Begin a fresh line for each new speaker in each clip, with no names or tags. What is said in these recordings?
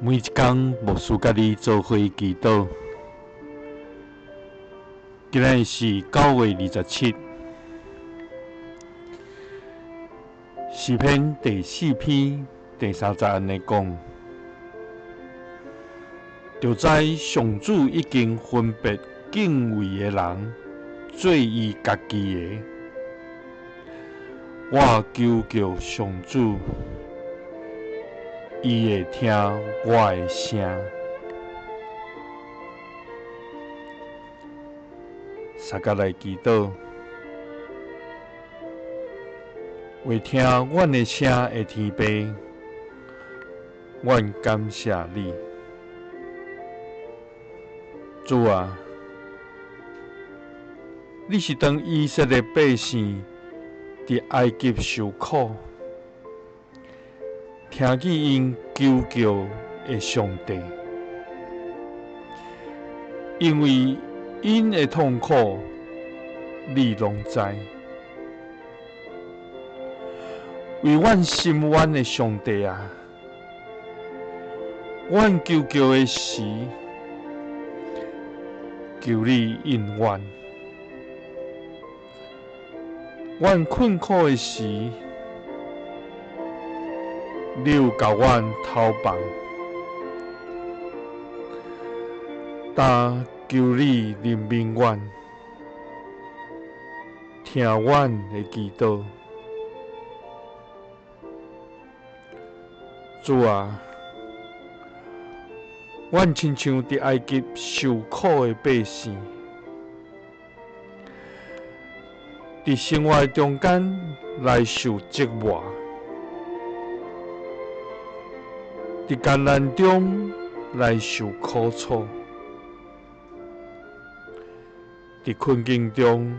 每一天，牧师甲你做伙祈祷。今日是9月27，诗篇第4篇第3节安尼讲：就知上主已经分别敬畏的人做伊家己的。我求告上主，伊会听我的声。三甲来祈祷，为听阮的声的天父，阮感谢你。主啊，你是当以色列百姓伫埃及受苦，听见因求救的上帝，因为因的痛苦，你拢知。为阮心愿的上帝啊，阮求救的时，求你应允；阮困苦的时，你有甲阮透放。但求你怜悯阮，听阮的祈祷。主啊，阮亲像伫埃及受苦的百姓，伫生活中间来受折磨，伫艰难中来受苦楚，伫困境中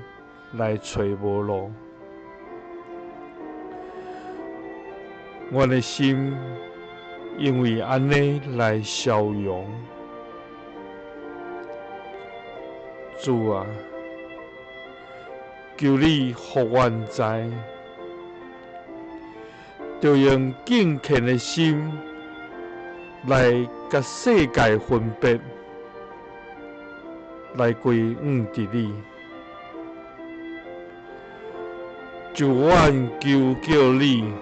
来找无路。阮的心因为安尼来消融。主啊，求你互阮知，着用敬虔的心来甲世界分别，来归向伫你。就阮求叫你，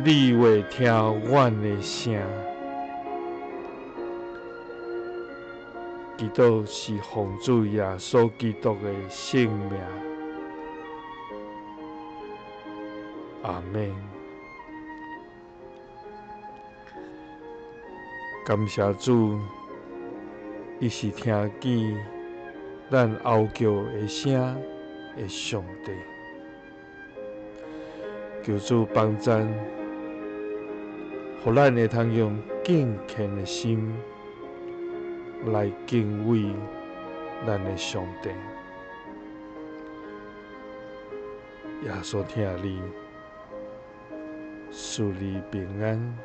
你会听阮的声。祈祷是奉主耶稣基督的圣名。阿们。感谢主，伊是听见咱哀叫的声的上帝。求主帮咱，互咱会通用敬虔的心来敬畏咱的上帝。耶稣听你，赐你平安。